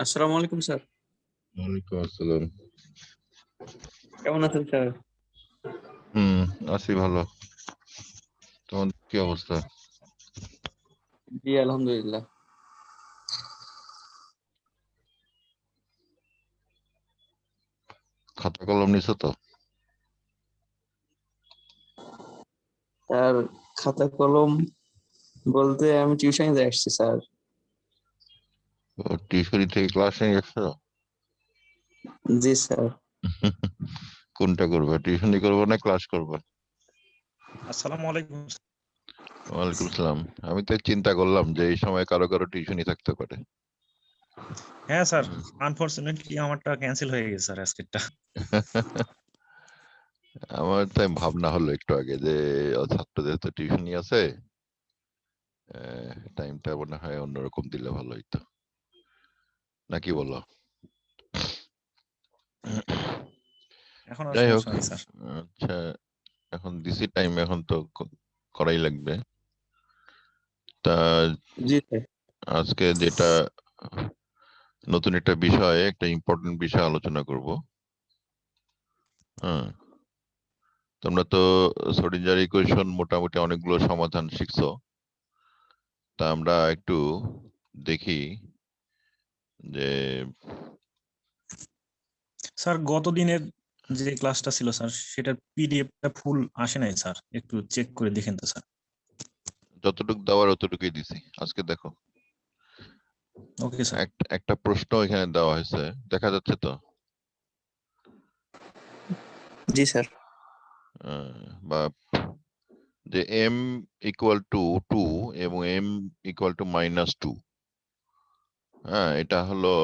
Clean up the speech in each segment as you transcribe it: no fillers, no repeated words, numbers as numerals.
আসসালামু আলাইকুম স্যার। ওয়ালাইকুম আসসালাম। কেমন আছেন স্যার? আছি ভালো। তোমার কি অবস্থা? জি আলহামদুলিল্লাহ। খাতা কলম নিছো তো? স্যার খাতা কলম বলতে আমি টিউশনিতে আসছি স্যার। টিউশনি থেকে ক্লাস নিয়ে গেছো? জি স্যার। কোনটা করবে, টিউশনি করবো না ক্লাস করবো? আসসালামু আলাইকুম। ওয়ালাইকুম আসসালাম। আমি তো চিন্তা করলাম যে এই সময় কারো কারো টিউশনি থাকতে পারে। হ্যাঁ স্যার, আনফরচুনেটলি আমারটা ক্যান্সেল হয়ে গেছে স্যার আজকেরটা। আমার তাই ভাবনা হলো একটু আগে যে ছাত্রদের তো টিউশনি আছে, টাইমটা মনে হয় অন্যরকম দিলে ভালো হইতো, নাকি বলো? এখন আর যাই হোক, সমস্যা নেই স্যার। আচ্ছা, এখন দিছি টাইম, এখন তো করাই লাগবে। তা জি স্যার। আজকে যেটা নতুন একটা বিষয়, একটা ইম্পর্টেন্ট বিষয় আলোচনা করব। হ্যাঁ, তোমরা তো শ্রোডিঞ্জার ইকুয়েশন মোটামুটি অনেকগুলো সমাধান শিখছো। তা আমরা একটু দেখি যে স্যার গত দিনের যে ক্লাসটা ছিল স্যার, সেটার পিডিএফটা ফুল আসে নাই স্যার, একটু চেক করে দেখেন তো স্যার। যতটুকু দেওয়ার অতটুকুই দিছি। আজকে দেখো, ওকে স্যার। একটা প্রশ্ন এখানে দেওয়া হয়েছে, দেখা যাচ্ছে তো? জি স্যার। বা যে m ইকুয়াল টু 2 এবং m ইকুয়াল টু -2। হ্যাঁ, এটা হলো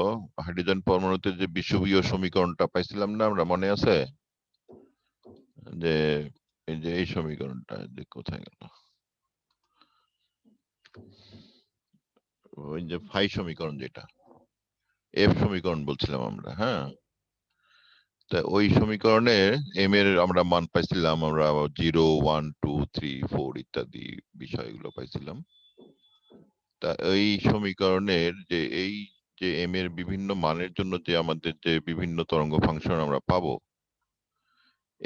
হাইড্রোজেন পরমাণুতে যে বিষুবীয় সমীকরণটা পাইছিলাম না আমরা, মনে আছে? যে এই যে এই সমীকরণটা যে কোথায় গেল, ওই যে ফাই সমীকরণ, যেটা এফ সমীকরণ বলছিলাম আমরা। হ্যাঁ, তা ওই সমীকরণে এম এর আমরা মান পাইছিলাম, আমরা 0, 1, 2, 3, 4 ইত্যাদি বিষয়গুলো পাইছিলাম। তা এই সমীকরণের যে এই যে এম এর বিভিন্ন মানের জন্য যে আমাদের যে বিভিন্ন তরঙ্গ ফাংশন আমরা পাবো,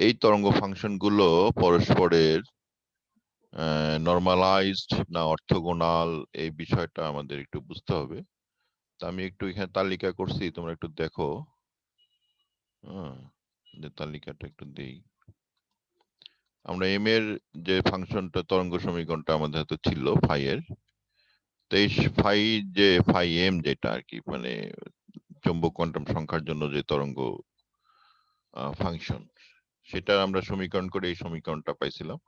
এই তরঙ্গ ফাংশন গুলো পরস্পরের নরমালাইজড না অর্থোগোনাল, এই বিষয়টা আমাদের একটু বুঝতে হবে। তা আমি একটু এখানে তালিকা করছি, তোমরা একটু দেখো। যে তালিকাটা একটু দেই। আমরা এম এর যে ফাংশনটা, তরঙ্গ সমীকরণটা আমাদের হাতে ছিল ফাই এর, তো এই ফাই যে ফাই এম যেটা আর কি, মানে চৌম্বক কোয়ান্টাম সংখ্যার জন্য যে তরঙ্গ ফাংশন, সেটা আমরা সমীকরণ করে এই সমীকরণটা পাইছিলাম।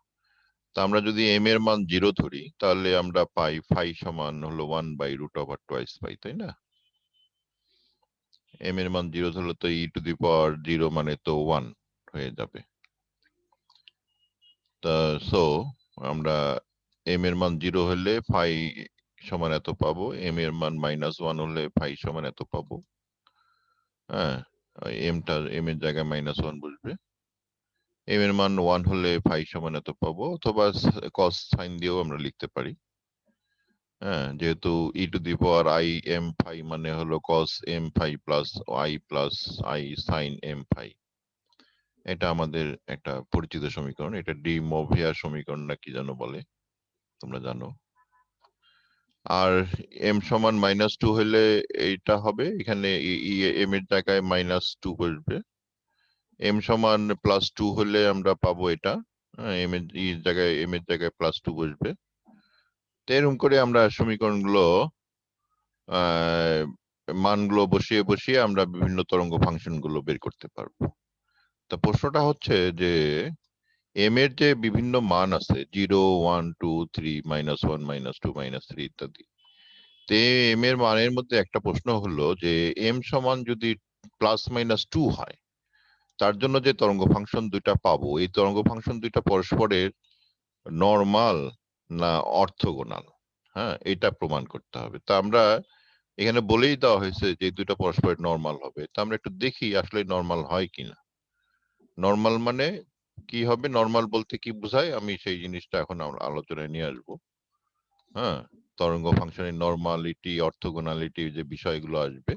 তা আমরা যদি এম এর মান 0 ধরি, তাহলে আমরা পাই ফাই সমান হলো 1/√2 পাই, তাই না? এম এর মান 0 ধরলে তো e⁻0 মানে তো 1 হয়ে যাবে। তা সো আমরা এম এর মান 0 হলে ফাই সমান এত পাবো, এম এর মান -1 হলে ফাই সমান এত পাবো। হ্যাঁ, এম এর জায়গায় -1 বসবে। এম এর মান 1 হলে ফাই সমান এত পাবো, অথবা কস সাইন দিয়েও আমরা লিখতে পারি। হ্যাঁ, যেহেতু e⁻im ফাই মানে হলো cos m phi plus i plus i sine m phi. এটা আমাদের একটা পরিচিত সমীকরণ, এটা ডি মোভিয়ার সমীকরণ না কি যেন বলে, তোমরা জানো। আর m সমান -2 হলে এইটা হবে, এখানে m এর জায়গায় -2 বসবে। m সমান +2 হলে আমরা পাবো এটা, m এর জায়গায় +2 বসবে। তো এরকম করে আমরা সমীকরণগুলো মানগুলো বসিয়ে বসিয়ে আমরা বিভিন্ন তরঙ্গ ফাংশন গুলো বের করতে পারবো। তা প্রশ্নটা হচ্ছে যে এম এর যে বিভিন্ন মান আছে, 0, 1, 2, 3, -1, -2, -3 ইত্যাদি, তে এম এর মানের মধ্যে একটা প্রশ্ন হলো যে এম সমান যদি +-2 হয়, তার জন্য যে তরঙ্গ ফাংশন দুইটা পাবো, এই তরঙ্গ ফাংশন দুইটা পরস্পরের নরমাল না অর্থোগোনাল। হ্যাঁ, এটা প্রমাণ করতে হবে। তা আমরা এখানে বলেই দেওয়া হয়েছে যে দুইটা পরস্পরের নরমাল হবে। তা আমরা একটু দেখি আসলে নরমাল হয় কিনা। নরমাল মানে কি হবে, নরমাল বলতে কি বোঝায়, আমি সেই জিনিসটা এখন আমরা আলোচনায় নিয়ে আসবো। হ্যাঁ, তরঙ্গ ফাংশনের নরমালিটি, অর্থোগোনালিটি যে বিষয়গুলো আসবে,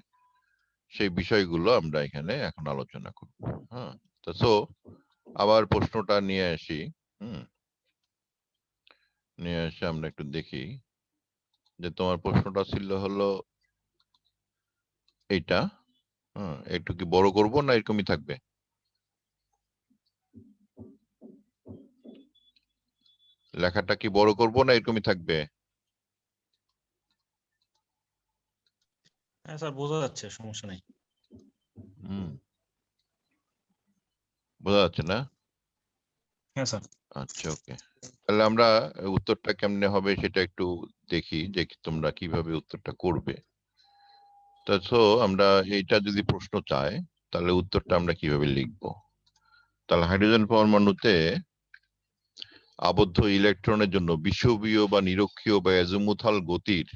সেই বিষয়গুলো আমরা এখানে এখন আলোচনা করব। হ্যাঁ, তো আবার প্রশ্নটা নিয়ে আসি। নিয়ে এসে আমরা একটু দেখি যে তোমার প্রশ্নটা ছিল হলো এইটা। একটু কি বড় করব না এরকমই থাকবে? লেখাটা কি বড় করব না এরকমই থাকবে? হ্যাঁ স্যার, বোঝা যাচ্ছে, সমস্যা নেই। বোঝা যাচ্ছে না? হ্যাঁ স্যার। আচ্ছা, ওকে। তাহলে আমরা উত্তরটা কেমনে হবে সেটা একটু দেখি যে তোমরা কিভাবে উত্তরটা করবে। তো আমরা এইটা যদি প্রশ্ন চায় তাহলে উত্তরটা আমরা কিভাবে লিখব? তাহলে হাইড্রোজেন পরমাণুতে আবদ্ধ ইলেকট্রনের জন্য বিষুবীয় বা নিরক্ষীয় বা অ্যাজিমুথাল গতির,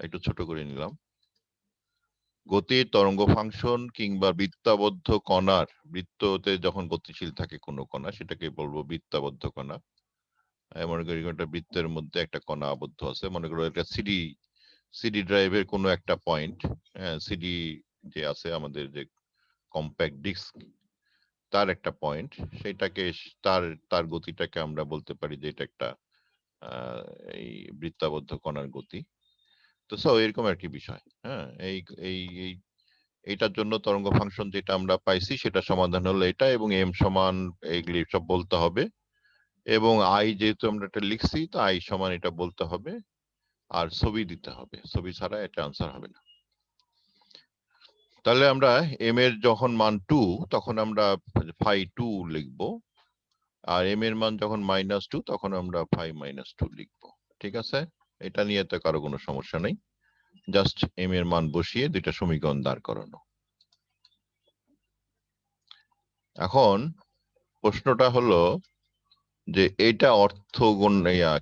একটু ছোট করে নিলাম, গতির তরঙ্গ ফাংশন কিংবা বৃত্তাবদ্ধ কণার, বৃত্ততে যখন গতিশীল থাকে কোনো কণা সেটাকে বলবো বৃত্তাবদ্ধ কণা। মনে করি একটা বৃত্তের মধ্যে একটা কণা আবদ্ধ আছে, মনে করো এটা সিডি ড্রাইভের কোনো একটা পয়েন্ট, সিডি যে আছে আমাদের যে কম্প্যাক্ট ডিস্ক, তার একটা পয়েন্ট, সেটাকে তার তার গতিটাকে আমরা বলতে পারি যে এটা একটা এই বৃত্তাবদ্ধ কণার গতি। তো এরকম আর কি বিষয়। এই এই এই এইটার জন্য তরঙ্গ ফাংশন যেটা আমরা পাইছি সেটা সমাধান হলো এটা, এবং এম সমান এইগুলি সব বলতে হবে, এবং আই যেহেতু আমরা এটা লিখছি তো আই সমান এটা বলতে হবে, আর ছবি দিতে হবে, ছবি ছাড়া এটা আনসার হবে না। তাহলে আমরা এম এর যখন মান 2 তখন আমরা ফাই 2 লিখবো, আর এম এর মান যখন -2 তখন আমরা ফাই -2 লিখবো। ঠিক আছে, এটা নিয়ে তো কারো কোনো সমস্যা নেই, জাস্ট এম এর মান বসিয়ে দুইটা সমীকরণ দাঁড় করানো। এখন প্রশ্নটা হলো যে এটা অর্থগণ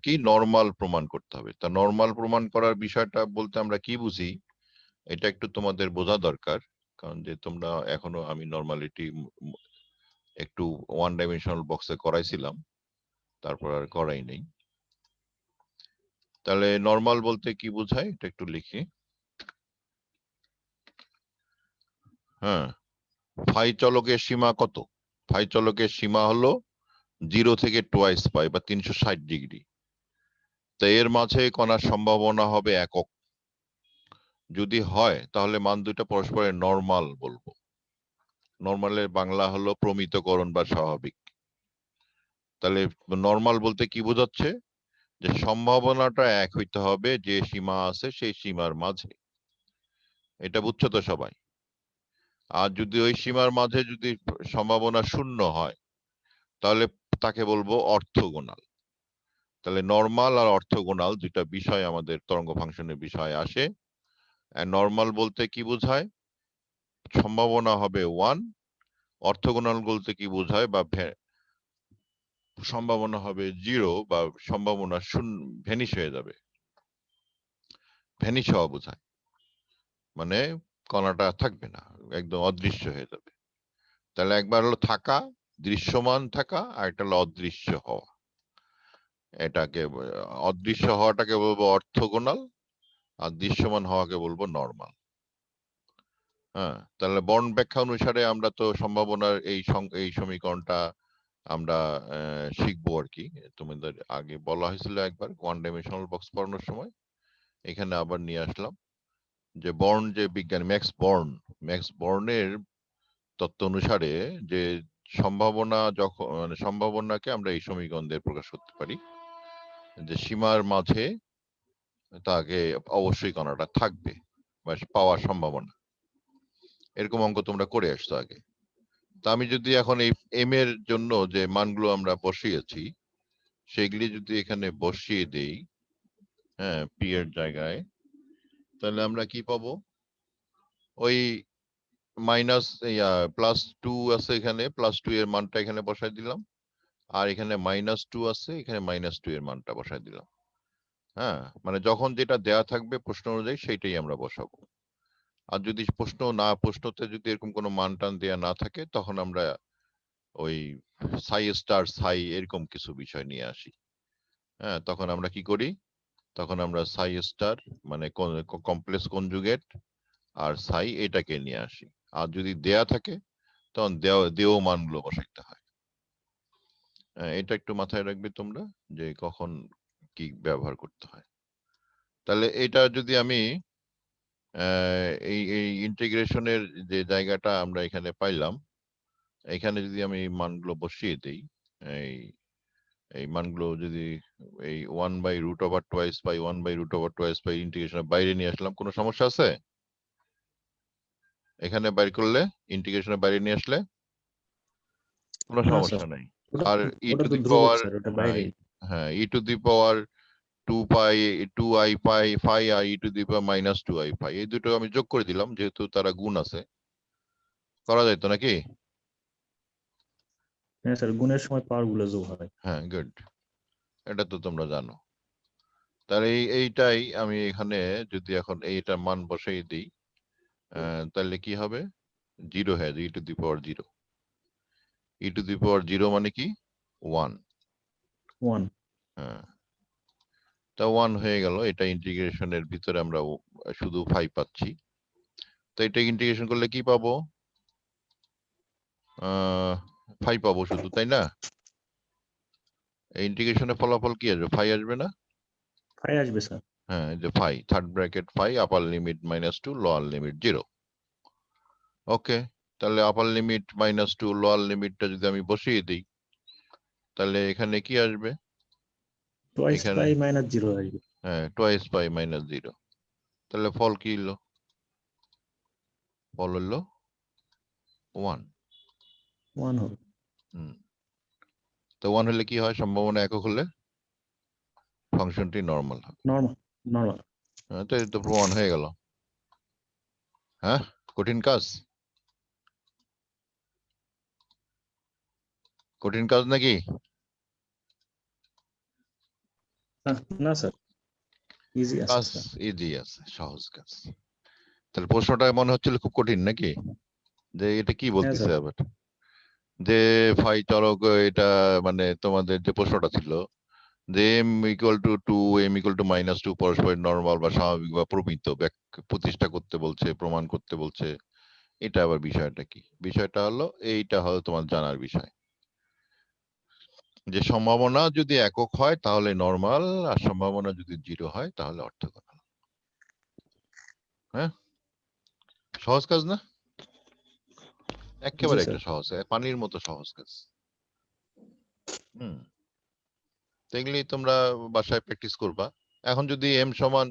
কি নরমাল প্রমাণ করতে হবে। তা নরমাল প্রমাণ করার বিষয়টা বলতে আমরা কি বুঝি এটা একটু তোমাদের বোঝা দরকার, কারণ যে তোমরা এখনো, আমি নরমালিটি একটু ওয়ান ডাইমেনশনাল বক্সে করাইছিলাম, তারপর আর করাই নেই। তাহলে নরমাল বলতে কি বোঝায় এটা একটু লিখি। ফাই চলকের সীমা কত? ফাই চলকের সীমা হলো 0 থেকে 2 পাই বা 360 ডিগ্রি। তো এর মাঝে কণার সম্ভাবনা হবে একক। যদি হয় তাহলে মান দুইটা পরস্পরের নরমাল বলবো। নরমালের বাংলা হলো প্রমিতকরণ বা স্বাভাবিক। তাহলে নরমাল বলতে কি বোঝাচ্ছে? যে সম্ভাবনাটা এক হইতে হবে যে সীমা আছে সেই সীমার মাঝে। এটা বুঝছো তো সবাই? আর যদি ওই সীমার মাঝে যদি সম্ভাবনা শূন্য হয় তাহলে তাকে বলবো অর্থগোনাল। তাহলে নরমাল আর অর্থগোনাল দুইটা বিষয় আমাদের তরঙ্গ ফাংশনের বিষয় আসে। নরমাল বলতে কি বোঝায়? সম্ভাবনা হবে 1, অর্থগোনাল বলতে কি বোঝায় বা সম্ভাবনা হবে 0 বা সম্ভাবনা শূন্য, ভ্যানিশ হয়ে যাবে, ভ্যানিশ হওয়া বোঝায়, মানে কণাটা থাকবে না, একদম অদৃশ্য হয়ে যাবে। তাহলে একবার হলো থাকা, দৃশ্যমান থাকা, আর একটা হলো অদৃশ্য হওয়া। এটাকে অদৃশ্য হওয়াটাকে বলবো অর্থগোনাল, আর দৃশ্যমান হওয়াকে বলবো নরমাল। তাহলে বর্ণ ব্যাখ্যা অনুসারে আমরা তো সম্ভাবনার এই সমীকরণটা আমরা শিখবো আর কি। তোমাদের আগে বলা হয়েছিল একবার ওয়ান ডাইমেনশনাল বক্স পড়ানোর সময়, এখানে আবার নিয়ে আসলাম যে বর্ণ, যে বিজ্ঞানী ম্যাক্স বর্নের তত্ত্ব অনুসারে যে সম্ভাবনা যখন, মানে সম্ভাবনাকে আমরা এই সমীকরণ দিয়ে প্রকাশ করতে পারি যে সীমার মাঝে তাকে অবশ্যই কণাটা থাকবে বা পাওয়ার সম্ভাবনা। এরকম অঙ্ক তোমরা করে আসছো আগে। তা আমি যদি এখন এই এম এর জন্য যে মানগুলো আমরা বসিয়েছি সেগুলি যদি এখানে বসিয়ে দেই, পি এর জায়গায়, তাহলে আমরা কি পাবো? ওই +2 আছে, এখানে +2 এর মানটা এখানে বসাই দিলাম, আর এখানে -2 আছে, এখানে -2 এর মানটা বসাই দিলাম। মানে যখন যেটা দেয়া থাকবে প্রশ্ন অনুযায়ী সেইটাই আমরা বসাবো। আর যদি প্রশ্নতে যদি এরকম কোনো মান টান দেয়া না থাকে তখন আমরা ওই সাই এরকম কিছু বিষয় নিয়ে আসি। তখন আমরা কি করি? তখন আমরা সাই স্টার মানে কমপ্লেক্স কনজুগেট আর সাই এটাকে নিয়ে আসি। আর যদি দেয়া থাকে তখন দেও মানগুলো বসাইতে হয়। এটা একটু মাথায় রাখবে তোমরা যে কখন কি ব্যবহার করতে হয়। তাহলে এটা যদি আমি এই ইন্টিগ্রেশনের যে জায়গাটা আমরা এখানে পাইলাম, এখানে যদি আমি মানগুলো বসিয়ে দেই, এই মানগুলো যদি এই 1/√2 পাই 1/√2 পাই ইন্টিগ্রেশনের বাইরে নিয়ে আসলাম, কোনো সমস্যা আছে? এখানে বাইর করলে, ইন্টিগ্রেশনের বাইরে নিয়ে আসলে কোনো না সমস্যা স্যার, নাই। ওটা আর ই ওটা টু তো দি ধ্রুবক পাওয়ার, স্যার, ওটা হ্যাঁ বাইরে। হ্যাঁ, e to the power 2 pi 2i pi phi আর e to the power -2i phi, এই দুটো আমি যোগ করে দিলাম যেহেতু তারা গুণ আছে। করা যায় তো নাকি? হ্যাঁ স্যার, গুণের সময় পাওয়ার গুলো যোগ হয়। হ্যাঁ, গুড, এটা তো তোমরা জানো। তাহলে এইটাই আমি এখানে যদি এখন এইটার মান বসাই দিই, তাহলে কি হবে? 0 হয়ে যায়, ই to the power 0। E to the পাওয়ার 0 মানে কি? 1। 1। হ্যাঁ, তা 1 হয়ে গেল। এটা ইন্টিগ্রেশনের ভিতরে আমরা শুধু 5 পাচ্ছি। তো এটা ইন্টিগ্রেশন করলে কি পাবো? 5 পাবো শুধু, তাই না? এই ইন্টিগ্রেশনের ফলাফল কি আসবে? 5 আসবে না? 5 আসবে স্যার। হ্যাঁ, এই যে 5, থার্ড ব্র্যাকেট 5, আপার লিমিট -2, লোয়ার লিমিট 0। ওকে, তাহলে আপার লিমিট -2, লোয়ার লিমিটটা যদি আমি বসিয়ে দিই, তাহলে এখানে কি আসবে? টোয়াইস এখানে পাই -0 আসবে। হ্যাঁ, টোয়াইস পাই -0। তাহলে ফল কি হলো? ফল হলো 1। 1 হবে। তো 1 হলে কি হয়? সম্ভাবনা একক হলে ফাংশনটি নরমাল হবে। নরমাল। তো এই তো প্রমাণ হয়ে গেল। হ্যাঁ, কঠিন কাজ? কঠিন কাজ নাকি? না স্যার, ইজি আছে কাজ স্যার। ইজি আছে, সহজ কাজ। তাহলে প্রশ্নটা মনে হচ্ছিল খুব কঠিন নাকি? যে এটা কি হ্যাঁ বলতেছে স্যার। আবার? যে ফাই চলক, এটা মানে তোমাদের যে প্রশ্নটা ছিল যে m=2, m=-2 পরস্পরের নরমাল বা স্বাভাবিক বা প্রমিত প্রতিষ্ঠা করতে বলছে, প্রমাণ করতে বলছে। এটা আবার বিষয়টা কি? বিষয়টা হলো এইটা হলো তোমার জানার বিষয় যে সম্ভাবনা যদি একক হয় তাহলে নরমাল, আর সম্ভাবনা যদি 0 হয় তাহলে অর্থগোনাল। হ্যাঁ, সহজ কাজ না? জি একেবারে স্যার। একটা সহজ, পানির মতো সহজ কাজ। তো এগুলি তোমরা বাসায় প্র্যাকটিস করবা। এখন যদি m সমান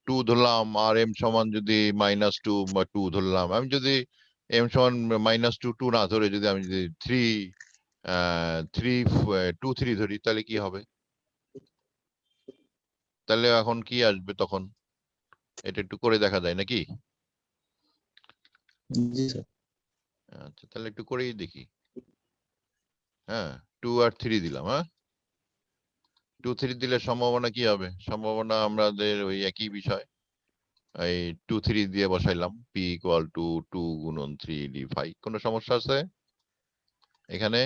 2 ধরলাম আর m সমান যদি -2 বা 2 ধরলাম, আমি যদি m সমান -2 2 না ধরে যদি আমি যদি 2 3 ধরি, তাহলে কি হবে? তাহলে এখন কি আসবে তখন? এটা একটু করে দেখা যায় নাকি? জি স্যার। আচ্ছা, তাহলে একটু করেই দেখি। হ্যাঁ, 2 আর 3 দিলাম। হ্যাঁ, 2 3 দিলে সম্ভাবনা কি হবে? সম্ভাবনা আমাদের ওই একই বিষয়, এই 2 3 দিয়ে বসাইলাম, p = 2 গুণন 3d5। কোনো সমস্যা আছে এখানে?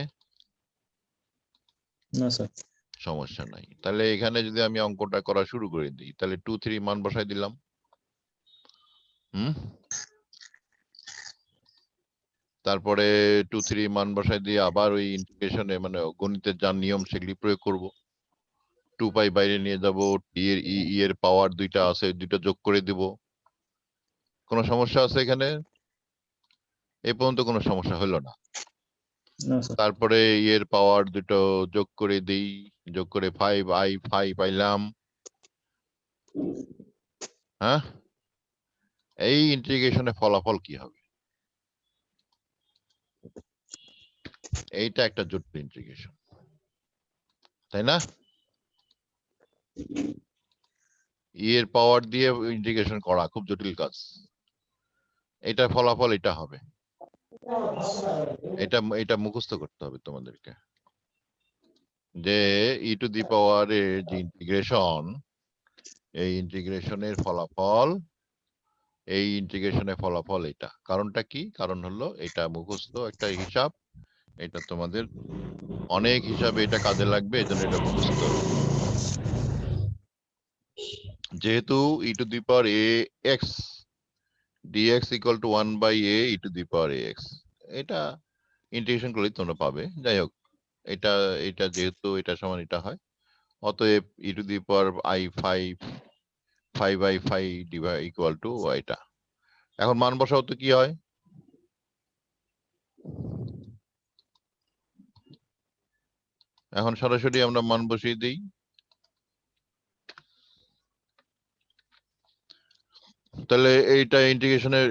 না স্যার। সমস্যা নাই। তাহলে এখানে যদি আমি অঙ্কটা করা শুরু করে দিই, তাহলে 2 3 মান বসাই দিলাম। তারপরে 2 3 মান বসাই দিয়ে আবার ওই ইন্টিগ্রেশনে মানে গণিতের যা নিয়ম সেগুলি প্রয়োগ করব। 2 পাই বাইরে নিয়ে যাব, এর পাওয়ার 2টা আছে, 2টা যোগ করে দিব। কোনো সমস্যা আছে এখানে? এই পর্যন্ত কোনো সমস্যা হলো না। না স্যার। তারপরে এর পাওয়ার 2টো যোগ করে দেই, যোগ করে 5i পাইলাম। হ্যাঁ, এই ইন্টিগ্রেশনের ফলাফল কি হবে? এইটা একটা জটিল ইন্টিগ্রেশন, তাই না? এর পাওয়ার দিয়ে ইন্টিগ্রেশন করা খুব জটিল কাজ। এটার ফলাফল এটা হবে। এটা মুখস্থ করতে হবে তোমাদেরকে যে ই টু দি পাওয়ার এর যে ইন্টিগ্রেশন, এই ইন্টিগ্রেশনের ফলাফল, এই ইন্টিগ্রেশনের ফলাফল এটা। কারণটা কি? কারণ হলো এটা মুখস্থ একটা হিসাব, এটা তোমাদের অনেক হিসাবে এটা কাজে লাগবে, এজন্য এটা মুখস্থ। যেহেতু e to the power a x dx equal to 1 by a e to the power ax, এটা ইন্টিগ্রেশন করলে তোমরা পাবে। যাই হোক, এটা এটা যেহেতু এটা সমান এটা হয়, অতএব e to the power I 5 by 5 divide equal to এটা। এখন মান বসাও তো কি হয়, এখন সরাসরি আমরা মান বসিয়ে দিই। তাহলে এইটা ইন্টিগ্রেশনের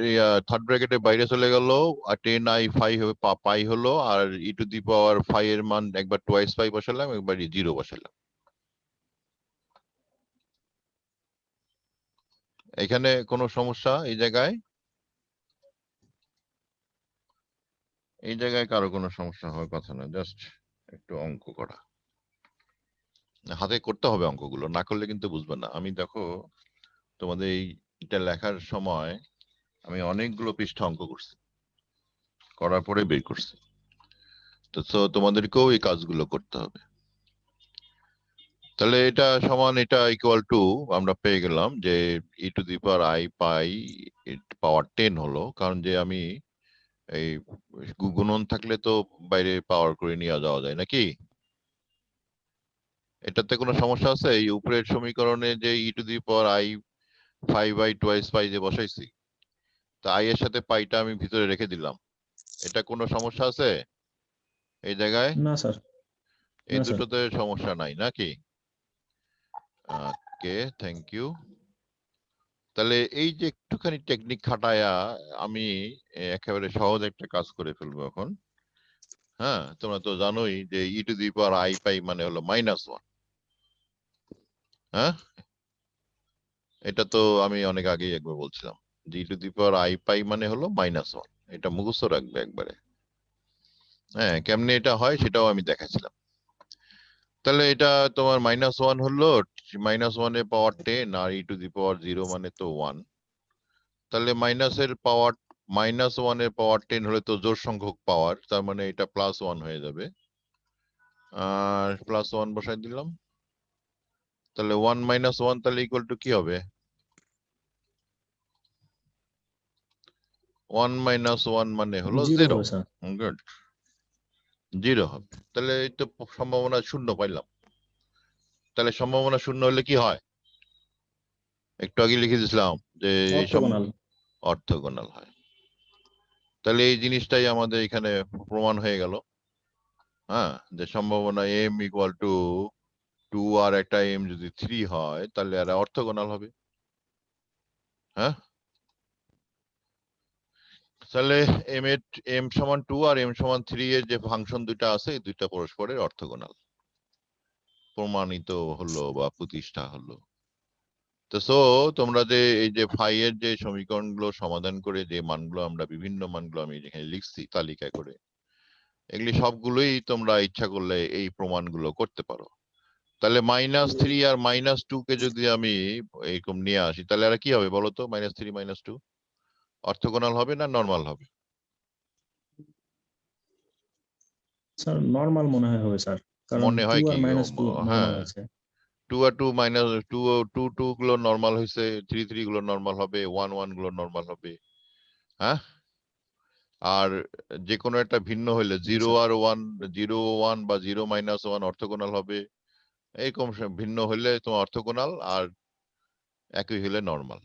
থার্ড ব্র্যাকেটের বাইরে চলে গেল, আর 10i5 পাই হলো, আর ই টু দি পাওয়ার 5 এর মান একবার টোয়াইস 5 বসালাম, একবার 0 বসালাম। এখানে কোনো সমস্যা এই জায়গায়? এই জায়গায় কারো কোনো সমস্যা হওয়ার কথা না, জাস্ট একটু অঙ্ক করা, হাতে করতে হবে অঙ্কগুলো, না করলে কিন্তু বুঝবে না। আমি দেখো তোমাদের এইটা লেখার সময় আমি অনেকগুলো পৃষ্ঠা অঙ্ক করছি, করার পরে বের করছি। তো তোমাদেরকেও এই কাজগুলো করতে হবে। তাহলে এটা সমান, এটা ইকুয়াল টু আমরা পেয়ে গেলাম যে e to the power I পাই পাওয়ার 10 হলো, কারণ যে আমি এই গুণন থাকলে তো বাইরে পাওয়ার করে নিয়ে যাওয়া যায় নাকি? এটাতে কোনো সমস্যা আছে? এই উপরের সমীকরণে যে e to the power I 5 by twice pi যে বসাইছি, তা I এর সাথে পাইটা আমি ভিতরে রেখে দিলাম, এটা কোনো সমস্যা আছে এই জায়গায়? না স্যার, এই না স্যার। দুটোতে সমস্যা নাই নাকি? ওকে, থ্যাংক ইউ। তাহলে এই যে একটুখানি টেকনিক খাটায়া আমি একেবারে সহজ একটা কাজ করে ফেলবো এখন। হ্যাঁ, তোমরা তো জানোই যে e to the power I পাই মানে হলো -1। হ্যাঁ, এটা তো আমি অনেক আগেই একবার বলছিলাম যে e to the power I পাই মানে হলো -1, এটা মুখস্থ রাখবে একবারে। হ্যাঁ, কেমনে এটা হয় সেটাও আমি দেখাচ্ছিলাম। তাহলে এটা তোমার -1 হলো, -1 এর পাওয়ার 10, আর ই টু দি পাওয়ার 0 মানে তো 1। তাহলে মাইনাসের পাওয়ার -1 এর পাওয়ার 10 হলে তো জোড় সংখ্যক পাওয়ার, তার মানে এটা +1 হয়ে যাবে। আর +1 বসাই দিলাম। তাহলে 1 - 1 তাহলে ইকুয়াল টু কি হবে? 1 - 1 মানে হলো 0 0। হবে স্যার। গুড, 0 হবে। তাহলে এই তো সম্ভাবনা শূন্য পাইলাম। তাহলে সম্ভাবনা শূন্য হলে কি হয়? একটু আগে লিখে দিয়েছিলাম যে এই অর্থগোনাল। অর্থগোনাল হয়। তাহলে এই জিনিসটাই আমাদের এখানে প্রমাণ হয়ে গেল। হ্যাঁ, যে সম্ভাবনা m ইকুয়াল টু 2 আর একটা m যদি 3 হয় তাহলে এরা অর্থগোনাল হবে। হ্যাঁ, তাহলে m সমান 2 আর m সমান 3 এর যে ফাংশন দুইটা আছে, এই দুইটা পরস্পরের অর্থগোনাল প্রমাণিত হলো বা প্রতিষ্ঠা হলো। তো তোমরা যে এই যে ফাই এর যে সমীকরণগুলো সমাধান করে যে মানগুলো আমরা বিভিন্ন মানগুলো আমি যেখানে লিখছি তালিকায় করে, এগুলি সবগুলোই তোমরা ইচ্ছা করলে এই প্রমাণগুলো করতে পারো। তাহলে -3 আর -2 কে যদি আমি এরকম নিয়ে আসি, তাহলে এরা কি হবে বলো তো? -3 -2 অর্থগোনাল হবে না নরমাল হবে? স্যার নরমাল মনে হয় হবে স্যার, কারণ মনে 2 হয় আর কি? -2 নরমাল হ্যাঁ, আছে। 2 আর 2 -2 গুলো নরমাল হয়েছে, 3 গুলো নরমাল হবে, 1 গুলো নরমাল হবে। হ্যাঁ, আর যে কোনো একটা ভিন্ন হইলে 0 স্যার। আর 1, 0 1 বা 0 -1 অর্থগোনাল হবে। এরকম ভিন্ন হইলে তোমার অর্থগোনাল, আর একই হইলে নরমাল।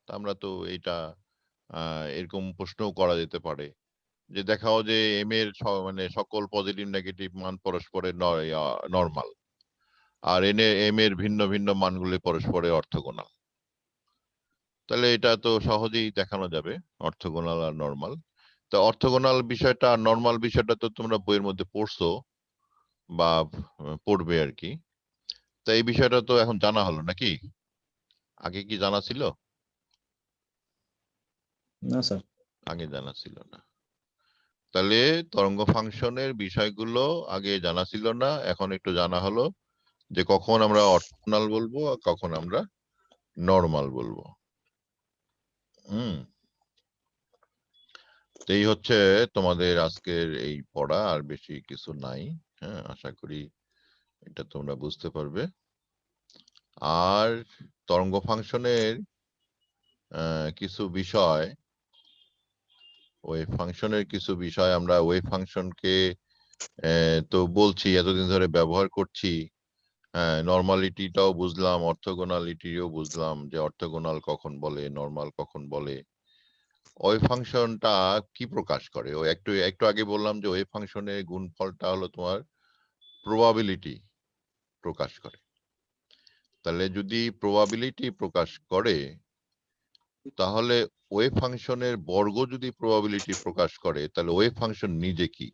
আমরা তো এটা এরকম প্রশ্নও করা যেতে পারে যে দেখাও যে এম এর মানে সকল পজিটিভ নেগেটিভ মান পরস্পরের নরমাল, আর এম এর ভিন্ন ভিন্ন মানগুলি পরস্পরের অর্থগোনাল। তাহলে এটা তো সহজেই দেখানো যাবে, অর্থগোনাল আর নরমাল। তা অর্থগোনাল বিষয়টা আর নরমাল বিষয়টা তো তোমরা বইয়ের মধ্যে পড়ছো বা পড়বে আর কি। তা এই বিষয়টা তো এখন জানা হলো নাকি? আগে কি জানা ছিল? না স্যার। আগে জানা ছিল না। তাহলে তরঙ্গ ফাংশনের বিষয়গুলো আগে জানা ছিল না, এখন একটু জানা হলো যে কখন আমরা অর্থগোনাল বলবো আর কখন আমরা নরমাল বলবো। এই হচ্ছে তোমাদের আজকের এই পড়া, আর বেশি কিছু নাই। হ্যাঁ, আশা করি এটা তোমরা বুঝতে পারবে। আর তরঙ্গ ফাংশনের কিছু বিষয়, ওয়েভ ফাংশনের কিছু বিষয় আমরা ওয়েভ ফাংশনকে তো বলছি, এতদিন ধরে ব্যবহার করছি। হ্যাঁ, নর্মালিটিটাও বুঝলাম, অর্থোগোনালিটিও বুঝলাম, যে অর্থোগোনাল কখন বলে, নর্মাল কখন বলে। ওয়েভ ফাংশনটা কি প্রকাশ করে? ও একটু একটু আগে বললাম যে ওয়েভ ফাংশনের গুণফলটা হলো তোমার প্রবাবিলিটি প্রকাশ করে। তাহলে যদি প্রবাবিলিটি প্রকাশ করে, তাহলে ওয়েভ ফাংশনের বর্গ যদি প্রবাবিলিটি প্রকাশ করে, তাহলে ওয়েভ ফাংশন নিজে কি?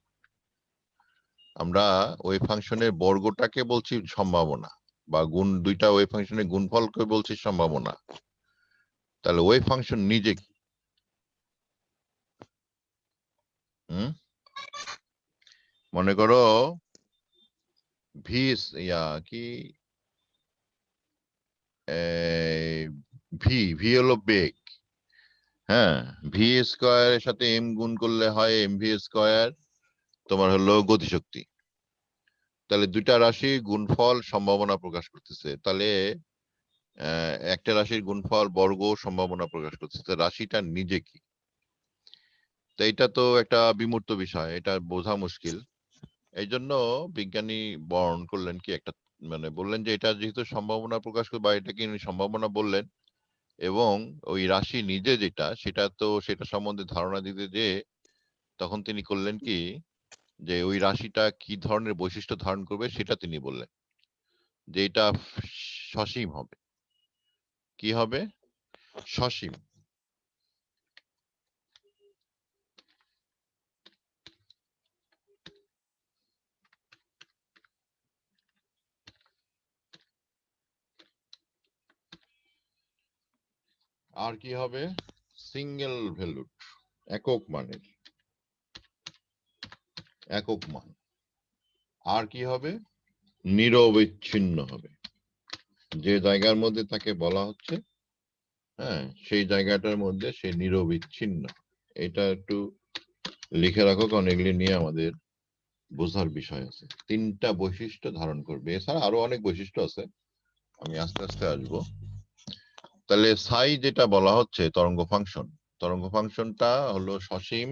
আমরা ওয়েভ ফাংশনের বর্গটাকে বলছি সম্ভাবনা, বা গুণ, দুইটা ওয়েভ ফাংশনের গুণফলকে বলছি সম্ভাবনা। তাহলে ওয়েভ ফাংশন নিজে কি? মনে করো ভি কি ভি হলো বেগ। হ্যাঁ, ভি স্কোয়ারের সাথে এম গুণ করলে হয় এম ভি স্কোয়ার, তোমার হলো গতিশক্তি। তাহলে দুইটা রাশি গুণফল সম্ভাবনা প্রকাশ করতেছে। তাহলে একটা রাশির গুণফল বর্গ সম্ভাবনা প্রকাশ করতেছে, রাশিটা নিজে কি? তো এটা তো একটা বিমূর্ত বিষয়, এটা বোঝা মুশকিল। এই জন্য বিজ্ঞানী বর্ণ করলেন কি, একটা মানে বললেন যে এটা যেহেতু সম্ভাবনা প্রকাশ করে, বা এটাকে সম্ভাবনা বললেন, এবং ওই রাশি নিজে যেটা, সেটা তো সেটা সম্বন্ধে ধারণা দিতে যে তখন তিনি করলেন কি, যে ওই রাশিটা কি ধরনের বৈশিষ্ট্য ধারণ করবে সেটা তিনি বললেন, যে এটা সসীম হবে। কি হবে? সসীম। আর কি হবে? সিঙ্গেল ভ্যালুড, একক মানের, একক মান। আর কি হবে? নিরবিচ্ছিন্ন হবে। যে জায়গার মধ্যে তাকে বলা হচ্ছে, হ্যাঁ, সেই জায়গাটার মধ্যে সে নিরবিচ্ছিন্ন। এটা একটু লিখে রাখো, কারণ এগুলি নিয়ে আমাদের বোঝার বিষয় আছে। তিনটা বৈশিষ্ট্য ধারণ করবে, এছাড়া আরো অনেক বৈশিষ্ট্য আছে, আমি আস্তে আস্তে আসবো। তাহলে সাই যেটা বলা হচ্ছে তরঙ্গ ফাংশন, তরঙ্গ ফাংশনটা হলো সসীম,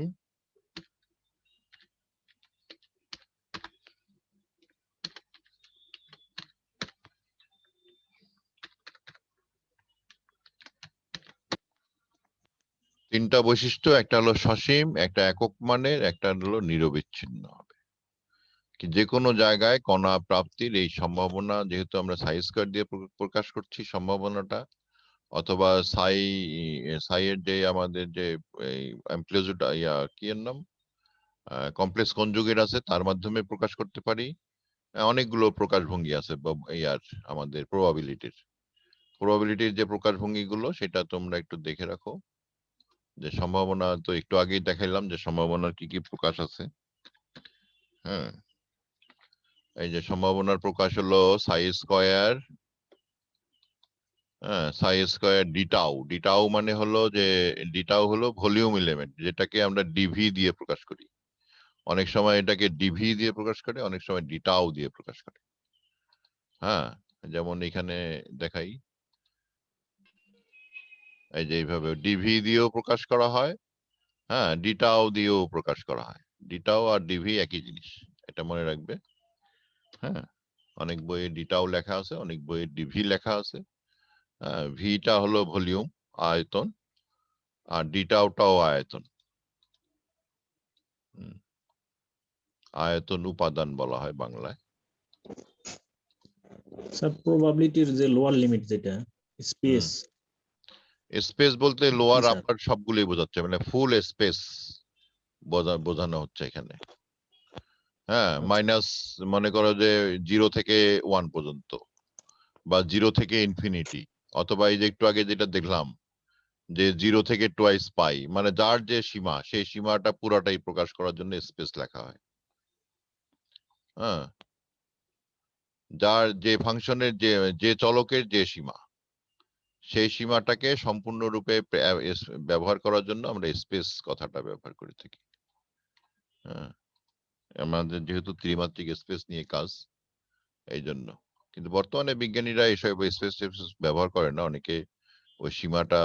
তিনটা বৈশিষ্ট্য, একটা হলো সসীম, একটা একক মানের, একটা হলো নিরবিচ্ছিন্ন হবে। যে কোনো জায়গায় কণা প্রাপ্তির এই সম্ভাবনা, যেহেতু আমরা সাই স্কয়ার দিয়ে প্রকাশ করছি সম্ভাবনাটা, অথবা সাই এর যে আমাদের যে অ্যামপ্লিটিউড কি এর নাম, কমপ্লেক্স কনজুগেট আছে, তার মাধ্যমে প্রকাশ করতে পারি। অনেকগুলো প্রকাশভঙ্গি আছে আমাদের প্রবাবিলিটির যে প্রকাশভঙ্গিগুলো, সেটা তোমরা একটু দেখে রাখো। যে সম্ভাবনা তো একটু আগেই দেখাইলাম যে সম্ভাবনার কি কি প্রকাশ আছে। হ্যাঁ, এই যে সম্ভাবনার প্রকাশ হলো সাই স্কয়ার, হ্যাঁ, সাই স্কয়ার ডিটাউ। ডিটাউ মানে হলো যে, ডিটাউ হলো ভলিউম এলিমেন্ট, যেটাকে আমরা ডিভি দিয়ে প্রকাশ করি। অনেক সময় এটাকে ডিভি দিয়ে প্রকাশ করে, অনেক সময় ডিটাউ দিয়ে প্রকাশ করে। হ্যাঁ, যেমন এখানে দেখাই, এই যে এইভাবে ডিভি দিয়েও প্রকাশ করা হয়, হ্যাঁ, ডিটাও দিয়েও প্রকাশ করা হয়। ডিটাও আর ডিভি একই জিনিস, এটা মনে রাখবে। হ্যাঁ, অনেক বইয়ে ডিটাও লেখা আছে, অনেক বইয়ে ডিভি লেখা আছে। ভিটা হলো ভলিউম, আয়তন, আর ডিটাওটাও আয়তন। আয়তন উপাদান বলা হয় বাংলায়। স্যার প্রবাবিলিটির যে লোয়ার লিমিট, যেটা স্পেস, স্পেস বলতে লোয়ার স্যার? আপার সবগুলোই বোঝাচ্ছে, মানে ফুল স্পেস বোঝানো হচ্ছে এখানে। হ্যাঁ, মাইনাস, মনে করো যে 0 থেকে 1 পর্যন্ত, বা 0 থেকে ইনফিনিটি, অথবা এই যে একটু আগে যেটা দেখলাম যে 0 থেকে টোয়াইস পাই, মানে যার যে সীমা, সেই সীমাটা পুরাটাই প্রকাশ করার জন্য স্পেস লেখা হয়। হ্যাঁ, যার যে ফাংশনের যে চলকের যে সীমা, সেই সীমাটাকে সম্পূর্ণরূপে ব্যবহার করার জন্য আমরা স্পেস কথাটা ব্যবহার করে থাকি। হ্যাঁ, আমাদের যেহেতু ত্রিমাত্রিক স্পেস নিয়ে কাজ, এই জন্য। কিন্তু বর্তমানে বিজ্ঞানীরা এসব স্পেস ব্যবহার করে না, অনেকে ওই সীমাটা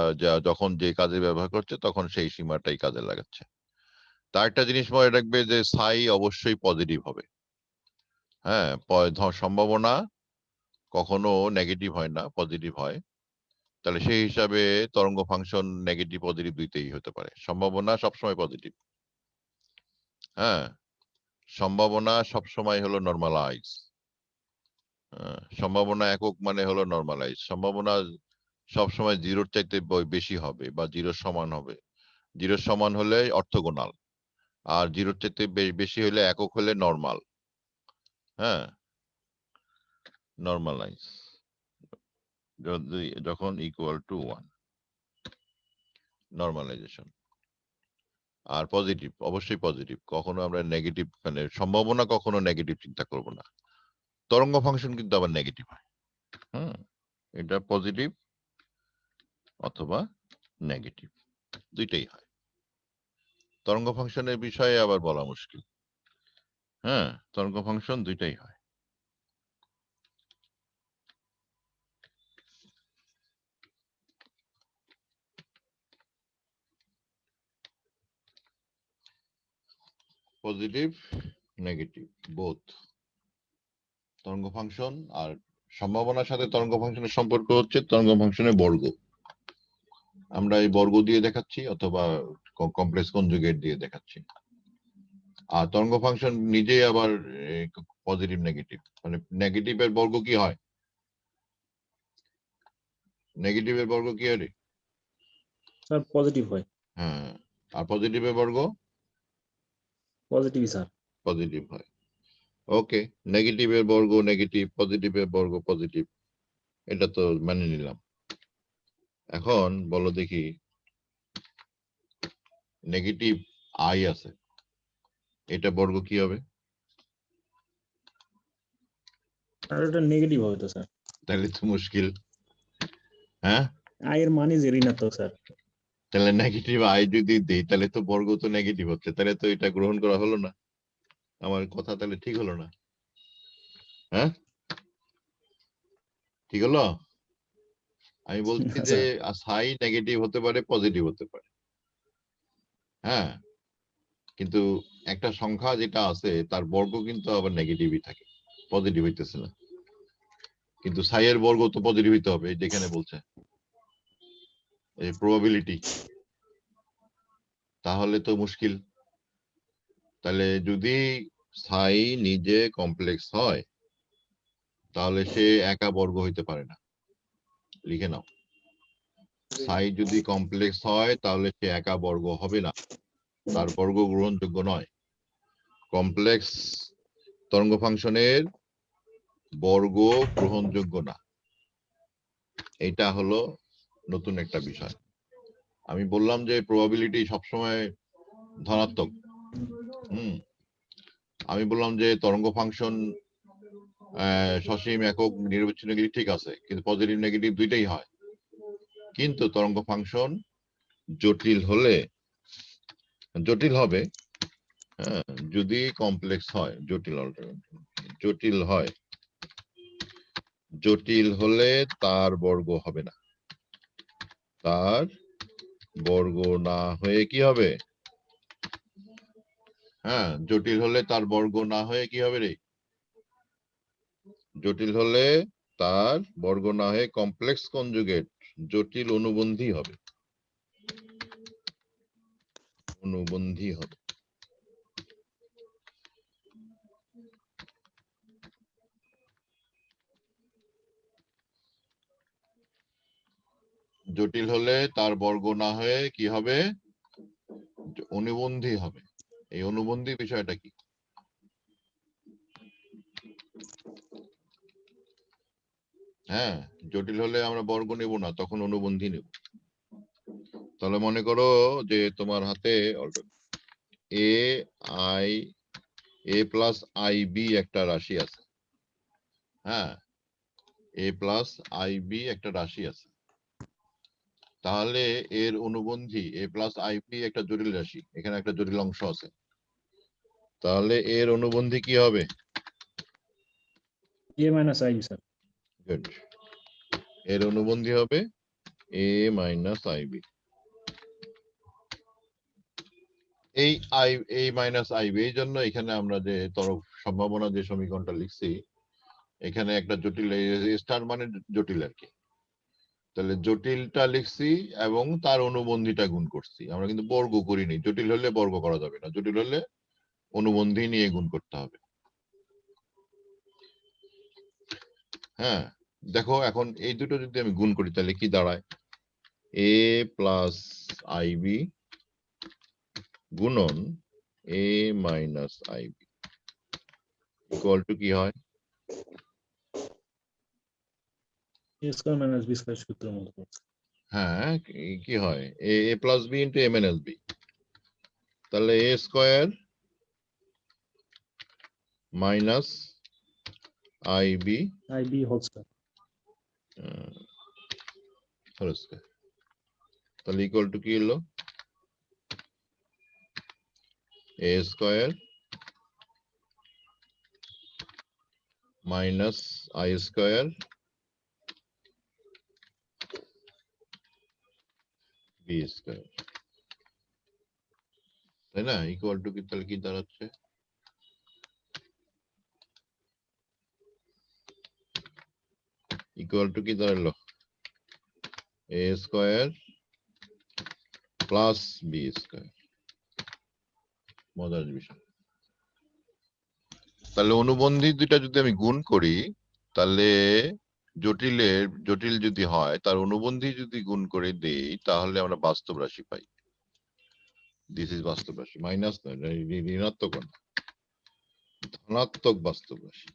যখন যে কাজে ব্যবহার করছে তখন সেই সীমাটাই কাজে লাগাচ্ছে। তার একটা জিনিস মনে রাখবে যে সাই অবশ্যই পজিটিভ হবে। হ্যাঁ, সম্ভাবনা কখনো নেগেটিভ হয় না, পজিটিভ হয়। তাহলে সেই হিসাবে তরঙ্গ ফাংশন নেগেটিভ পজিটিভ দুইটাই হতে পারে। সম্ভাবনা সবসময় পজিটিভ। হ্যাঁ, সম্ভাবনা সবসময় হলো নর্মালাইজ। সম্ভাবনা একক মানে হলো নর্মালাইজ। সম্ভাবনা সবসময় জিরোর চাইতে বেশি হবে বা জিরোর সমান হবে। জিরোর সমান হলে অর্থগোনাল, আর জিরোর চাইতে বেশি হলে একক হলে নর্মাল। হ্যাঁ, নর্মালাইজ যখন ইকুয়াল টু 1, নর্মালাইজেশন। আর পজিটিভ অবশ্যই পজিটিভ, কখনো আমরা নেগেটিভ মানে সম্ভাবনা কখনো নেগেটিভ চিন্তা করব না। তরঙ্গ ফাংশন কিন্তু আবার নেগেটিভ হয়। এটা পজিটিভ অথবা নেগেটিভ দুইটাই হয়। তরঙ্গ ফাংশনের বিষয়ে আবার বলা মুশকিল। হ্যাঁ, তরঙ্গ ফাংশন দুইটাই হয়। Positive negative both. তরঙ্গ ফাংশন আর সম্ভাবনার সাথে তরঙ্গ ফাংশনের সম্পর্ক হচ্ছে তরঙ্গ ফাংশনের বর্গ। আমরা এই বর্গ দিয়ে দেখাচ্ছি অথবা কমপ্লেক্স কনজুগেট দিয়ে দেখাচ্ছি। আর তরঙ্গ ফাংশন নিজেই আবার পজিটিভ নেগেটিভ, মানে নেগেটিভের বর্গ কি হয়? নেগেটিভের বর্গ কি হয়? স্যার পজিটিভ হয়। হ্যাঁ, আর পজিটিভের বর্গ পজিটিভ স্যার। পজিটিভ হয়। ওকে, নেগেটিভের বর্গ নেগেটিভ, পজিটিভের বর্গ পজিটিভ, এটা তো মানে নিলাম। এখন বলো দেখি, নেগেটিভ আই আছে, এটা বর্গ কি হবে? আর এটা নেগেটিভ হবে তো স্যার। তাহলে তো মুশকিল। হ্যাঁ, আই এর মানে যে ঋণাত্মক স্যার। তাহলে নেগেটিভ আই যদি দিই তাহলে তো বর্গ তো নেগেটিভ হচ্ছে, তাহলে তো এটা গ্রহণ করা হলো না। আমার কথা তাহলে ঠিক হলো না। হ্যাঁ, ঠিক হলো? আমি বলছি যে সাই নেগেটিভ হতে পারে, পজিটিভ হতে পারে। হ্যাঁ, কিন্তু একটা সংখ্যা যেটা আছে তার বর্গ কিন্তু আবার নেগেটিভই থাকে, পজিটিভ হইতেছে না। কিন্তু সাই এর বর্গ তো পজিটিভ হইতে হবে, যেখানে বলছে এই প্রবাবিলিটি, তাহলে তো মুশকিল। তাহলে যদি সাই নিজে কমপ্লেক্স হয় তাহলে সে একা বর্গ হইতে পারে না। লিখে নাও, সাই যদি কমপ্লেক্স হয় তাহলে সে একা বর্গ হবে না, তার বর্গ গ্রহণযোগ্য নয়। কমপ্লেক্স তরঙ্গ ফাংশনের বর্গ গ্রহণযোগ্য না, এটা হলো নতুন একটা বিষয়। আমি বললাম যে প্রবাবিলিটি সবসময় ধনাত্মক। আমি বললাম যে তরঙ্গ ফাংশন সসীম একক নিরবিচ্ছিন্ন ঠিক আছে, কিন্তু পজিটিভ নেগেটিভ দুইটাই হয়। কিন্তু তরঙ্গ ফাংশন জটিল হলে জটিল হবে, হ্যাঁ, যদি কমপ্লেক্স হয়। জটিল হয়, জটিল হলে তার বর্গ হবে না। তার বর্গ না হয়ে কি হবে? হ্যাঁ, জটিল হলে তার বর্গ না হয়ে কি হবে রে? জটিল হলে তার বর্গ না হয়ে কমপ্লেক্স কনজুগেট জটিল অনুবন্ধী হবে। অনুবন্ধী হবে। জটিল হলে তার বর্গ না হয়ে কি হবে? অনুবন্ধী হবে। এই অনুবন্ধী বিষয়টা কি? হ্যাঁ, জটিল হলে আমরা বর্গ নেব না, তখন অনুবন্ধী নেব। তাহলে মনে করো যে তোমার হাতে এ প্লাস আই বি একটা রাশি আছে। হ্যাঁ, এ প্লাস আই বি একটা রাশি আছে, তাহলে এর অনুবন্ধী এ প্লাস আই বি একটা জটিল রাশি, এখানে একটা জটিল অংশ আছে, তাহলে এর অনুবন্ধী কি হবে? এ মাইনাস আই স্যার। গুড, এর অনুবন্ধী হবে এ মাইনাস আইবি। এই এ মাইনাস আইবি, এই জন্য এখানে আমরা যে সম্ভাবনা যে সমীকরণটা লিখছি, এখানে একটা জটিল স্টার মানে জটিল আর কি। তাহলে জটিলটা লিখছি এবং তার অনুবন্ধীটা গুণ করছি। আমরা কিন্তু বর্গ করিনি। জটিল হলে বর্গ করা যাবে না, জটিল হলে অনুবন্ধী নিয়ে গুণ করতে হবে। হ্যাঁ, দেখো এখন এই দুটো যদি আমি গুণ করি তাহলে কি দাঁড়ায়? এ প্লাস আইবি গুণন a minus i b equal to কি হয়? A square minus b square সূত্রের মতো। হ্যাঁ, কি হয়? A plus b into a minus b. তাহলে a square minus i b i b whole square. তাহলে ইকুয়াল টু কি হলো? A square minus i square b square, তাই না? ইকুয়াল টু কি, তাহলে কি দাঁড়াচ্ছে? ইকুয়াল টু কি দাঁড়ালো? এ স্কয়ার প্লাস বি স্কয়ার। মজার বিষয়। তাহলে অনুবন্ধী দুইটা যদি আমি গুণ করি, তাহলে জটিল যদি হয় তার অনুবন্ধী যদি গুণ করে দেই, তাহলে আমরা বাস্তব রাশি পাই। দিস ইজ বাস্তব রাশি, মাইনাস নয়, ঋণাত্মক না, ধনাত্মক বাস্তব রাশি।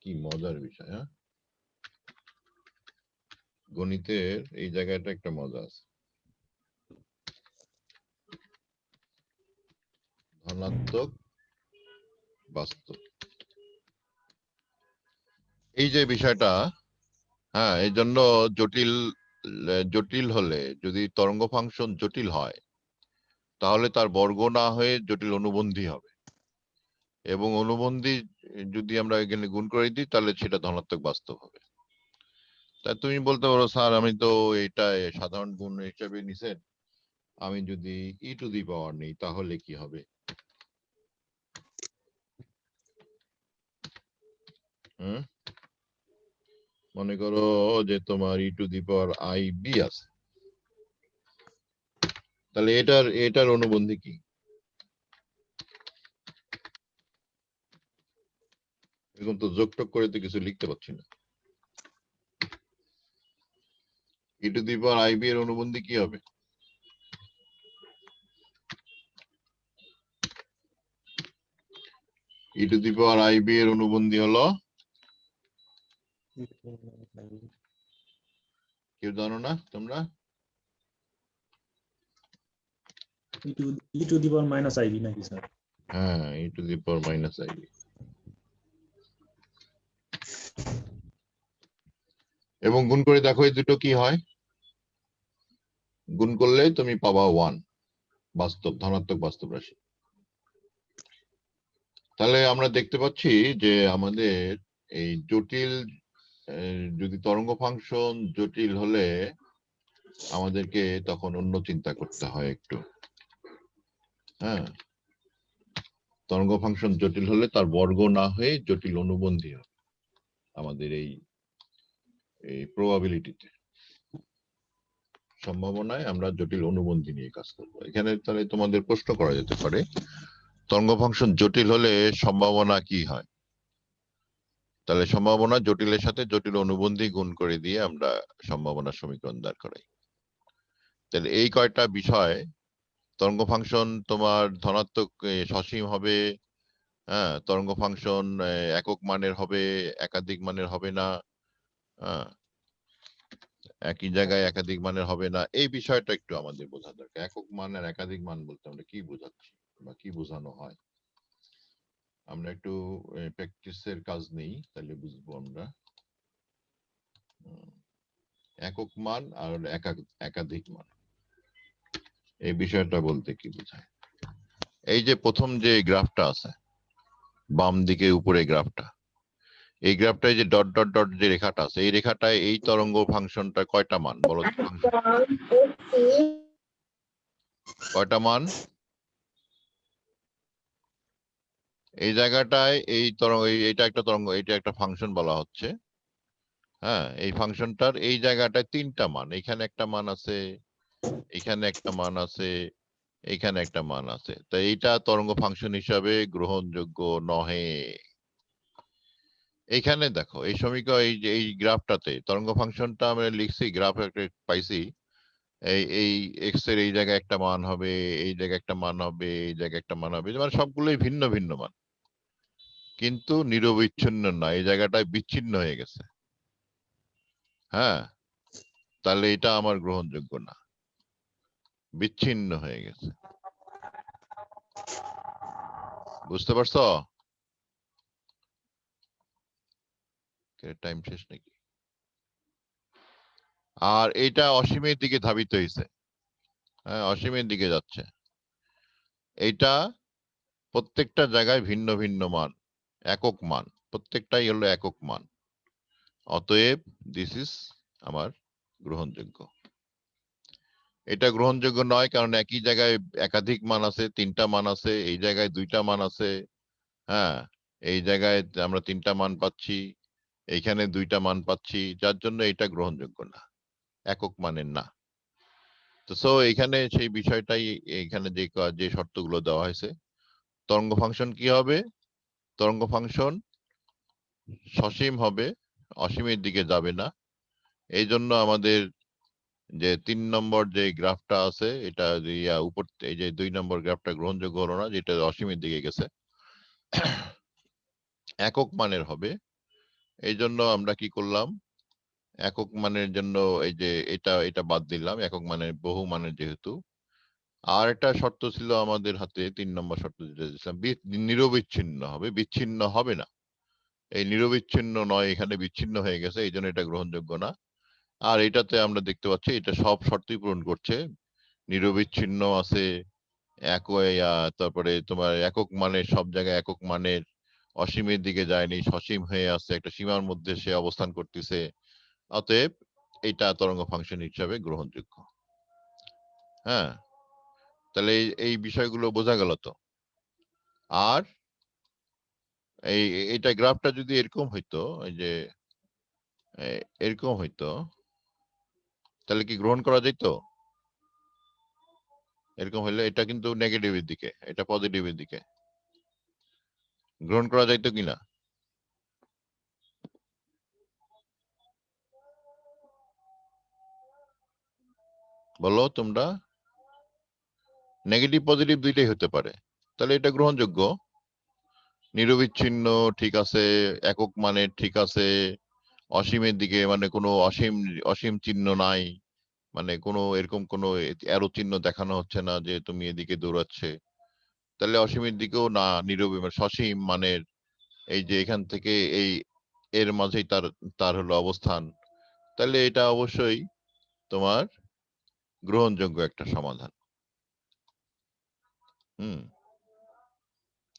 কি মজার বিষয়! হ্যাঁ, গণিতের এই জায়গাটা একটা মজা আছে। ধনাত্মক বাস্তব, এই যে বিষয়টা, হ্যাঁ, এই জন্য জটিল হলে, যদি তরঙ্গ ফাংশন জটিল হয়, তাহলে তার বর্গ না হয়ে জটিল অনুবন্ধী হবে, এবং অনুবন্ধী যদি আমরা এখানে গুণ করে দিই তাহলে সেটা ধনাত্মক বাস্তব হবে। তা তুমি বলতে পারো, স্যার আমি তো এটা সাধারণ গুণ হিসেবে নিছেন, আমি যদি ই টু দি পাওয়ার নেই তাহলে কি হবে? মনে করো যে তোমার e to the power i b আছে, তাহলে এটার অনুবন্ধী কি? এরকম তো যোগ টোগ করে তো কিছু লিখতে পারছি না। E to the power i b এর অনুবন্ধী কি হবে? E to the power i b এর অনুবন্ধী হলো, কেউ জানো না তোমরা? E to the power minus i b নাকি স্যার? হ্যাঁ, e to the power minus i b. এবং গুণ করে দেখো এই দুটো কি হয়। গুণ করলে তুমি পাবা 1, বাস্তব, ধনাত্মক বাস্তব রাশি। তাহলে আমরা দেখতে পাচ্ছি যে আমাদের এই জটিল, যদি তরঙ্গ ফাংশন জটিল হলে আমাদেরকে তখন অন্য চিন্তা করতে হয় একটু। হ্যাঁ, তরঙ্গ ফাংশন জটিল হলে তার বর্গ না হয়ে জটিল অনুবন্ধী হয় আমাদের এই প্রবাবিলিটিতে, সম্ভাবনায় আমরা জটিল অনুবন্ধী নিয়ে কাজ করবো। এখানে তাহলে তোমাদের প্রশ্ন করা যেতে পারে, তরঙ্গ ফাংশন জটিল হলে সম্ভাবনা কি হয়? তাহলে সম্ভাবনা জটিলের সাথে জটিল অনুবন্ধী গুণ করে দিয়ে আমরা সম্ভাবনা সমীকরণ দাঁড় করাই। তাহলে এই কয়টা বিষয়, তরঙ্গ ফাংশন তোমার ধনাত্মক সসীম হবে, হ্যাঁ, তরঙ্গ ফাংশন একক মানের হবে, একাধিক মানের হবে না, একই জায়গায় একাধিক মানের হবে না, এই বিষয়টা একটু আমাদের বোঝা দরকার। একক মান আর একাধিক মান বলতে আমরা কি বোঝাচ্ছি বা কি বোঝানো হয়, আমরা একটু প্র্যাকটিসের কাজ নেই, তাহলে বুঝবো আমরা। একক মান আর একাধিক মান, এই বিষয়টা বলতে কি বোঝায়? এই যে প্রথম যে গ্রাফটা আছে বাম দিকে উপরে গ্রাফটা, এই গ্রাফটায় যে ডট ডট ডট যে রেখাটা আছে এই রেখাটায় এই তরঙ্গ ফাংশনটা কয়টা মান বলো তো? কয়টা মান? এই জায়গাটায় এই তরঙ্গ এইটা একটা তরঙ্গ, এটা একটা ফাংশন বলা হচ্ছে। হ্যাঁ, এই ফাংশনটার এই জায়গাটায় 3টা মান, এখানে একটা মান আছে, এখানে একটা মান আছে, এখানে একটা মান আছে। তো এইটা তরঙ্গ ফাংশন হিসাবে গ্রহণযোগ্য নহে। এইখানে দেখো এই সমীকরণ এই যে এই গ্রাফটাতে তরঙ্গ ফাংশনটা আমরা লিখছি, গ্রাফ একটা পাইছি। এই এক্স এর এই জায়গায় একটা মান হবে, এই জায়গায় একটা মান হবে, এই জায়গায় একটা মান হবে, মানে সবগুলোই ভিন্ন ভিন্ন মান, কিন্তু নিরবিচ্ছিন্ন না, এই জায়গাটায় বিচ্ছিন্ন হয়ে গেছে। হ্যাঁ, তাহলে এটা আমার গ্রহণযোগ্য না, বিচ্ছিন্ন হয়ে গেছে। বুঝতে পারছো? টাইম শেষ নাকি? আর এটা অসীমের দিকে ধাবিত হয়েছে। হ্যাঁ, অসীমের দিকে যাচ্ছে। এইটা প্রত্যেকটা জায়গায় ভিন্ন ভিন্ন মান, একক মান, প্রত্যেকটাই হলো একক মান। অতএব দিস ইজ আমার গ্রহণযোগ্য। এটা গ্রহণযোগ্য নয় কারণ একই জায়গায় একাধিক মান আছে, 3টা মান আছে, এই জায়গায় 2টা মান আছে। হ্যাঁ, এই জায়গায় আমরা 3টা মান পাচ্ছি, এইখানে 2টা মান পাচ্ছি, যার জন্য এটা গ্রহণযোগ্য না, একক মানের না। তো সো এখানে সেই বিষয়টাই, এখানে যে শর্তগুলো দেওয়া হয়েছে, তরঙ্গ ফাংশন কি হবে? তরঙ্গ ফাংশন সসীম হবে, অসীমের দিকে যাবে না। এই জন্য আমাদের যে 3 নম্বর যে গ্রাফটা আছে এটা উপর, এই যে 2 নম্বর গ্রাফটা গ্রহণযোগ্য হলো না, যেটা অসীমের দিকে গেছে, একক মানের হবে। এই জন্য আমরা কি করলাম, একক মানের জন্য এই যে এটা বাদ দিলাম, একক মানের বহু মানের যেহেতু। আর একটা শর্ত ছিল আমাদের হাতে, 3 নম্বর শর্ত যেটা দিয়েছিলাম, নিরবিচ্ছিন্ন হবে, বিচ্ছিন্ন হবে না। এই নিরবিচ্ছিন্ন নয়, এখানে বিচ্ছিন্ন হয়ে গেছে, এই জন্য এটা গ্রহণযোগ্য না। আর এটাতে আমরা দেখতে পাচ্ছি এটা সব শর্তই পূরণ করছে, নিরবিচ্ছিন্ন আছে, তারপরে তোমার একক মানের, সব জায়গায় একক মানের, অসীমের দিকে যায়নি, সসীম হয়ে আছে, একটা সীমার মধ্যে সে অবস্থান করতেছে। অতএব এটা তরঙ্গ ফাংশন হিসাবে গ্রহণযোগ্য। হ্যাঁ, তাহলে এই বিষয়গুলো বোঝা গেল তো। আর এইটা গ্রাফটা যদি এরকম হইতো, এই যে এরকম হইতো, তাহলে কি গ্রহণ করা যেত? এরকম হইলে এটা কিন্তু নেগেটিভের দিকে, এটা পজিটিভের দিকে, গ্রহণ করা যাইতো কিনা? বলো তোমরা। নেগেটিভ পজিটিভ দুইটাই হতে পারে, তাহলে এটা গ্রহণযোগ্য। নিরবিচ্ছিন্ন ঠিক আছে, একক মানের ঠিক আছে, অসীমের দিকে মানে কোনো অসীম অসীম চিহ্ন নাই, মানে কোনো এরকম কোনো অ্যারো চিহ্ন দেখানো হচ্ছে না যে তুমি এদিকে দৌড়াচ্ছে, তাহলে অসীমের দিকেও না, মানে সসীম মানের, এই যে এখান থেকে এই এর মাঝেই তার তার হলো অবস্থান, তাহলে এটা অবশ্যই তোমার গ্রহণযোগ্য একটা সমাধান।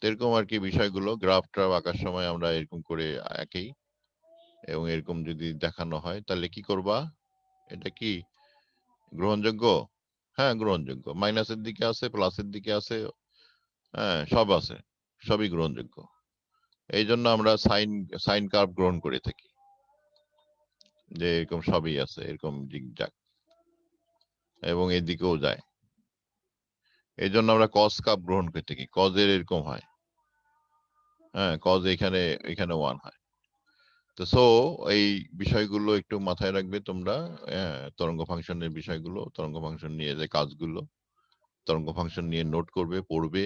এরকম আর কি বিষয়গুলো, গ্রাফ ট্রাফ আঁকার সময় আমরা এরকম করে আঁকি, এবং এরকম যদি দেখানো হয় তাহলে কি করবা? এটা কি গ্রহণযোগ্য? হ্যাঁ, গ্রহণযোগ্য। মাইনাসের দিকে আছে, প্লাসের দিকে আছে, হ্যাঁ সব আছে, সবই গ্রহণযোগ্য। এই জন্য আমরা সাইন সাইন কার্ভ গ্রহণ করে থাকি, যে এরকম সবই আছে, এরকম জিগজ্যাগ, এবং এদিকেও যায়। এই জন্য আমরা কস কার্ভ গ্রহণ করে থাকি, কজের এরকম হয়, হ্যাঁ কজ এখানে এখানে 1 হয়। তো সো এই বিষয়গুলো একটু মাথায় রাখবে তোমরা, তরঙ্গ ফাংশনের বিষয়গুলো, তরঙ্গ ফাংশন নিয়ে যে কাজগুলো, তরঙ্গ ফাংশন নিয়ে নোট করবে, পড়বে,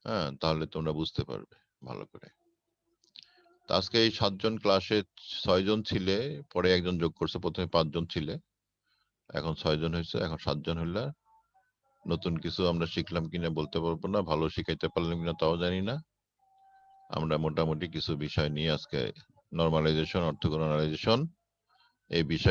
হ্যাঁ তাহলে তোমরা বুঝতে পারবে ভালো করে। তো আজকে এই 7 জন ক্লাসে 6 জন ছিলে, পরে একজন যোগ করছে, প্রথমে 5 জন ছিলে, এখন 6 জন হয়েছে, এখন 7 জন হইলা। নতুন কিছু আমরা শিখলাম কিনা বলতে পারবো না, ভালো শিখাইতে পারলাম কিনা তাও জানি না। আমরা মোটামুটি কিছু বিষয় নিয়ে আজকে নরমালাইজেশন, অর্থগণালাইজেশন এই বিষয়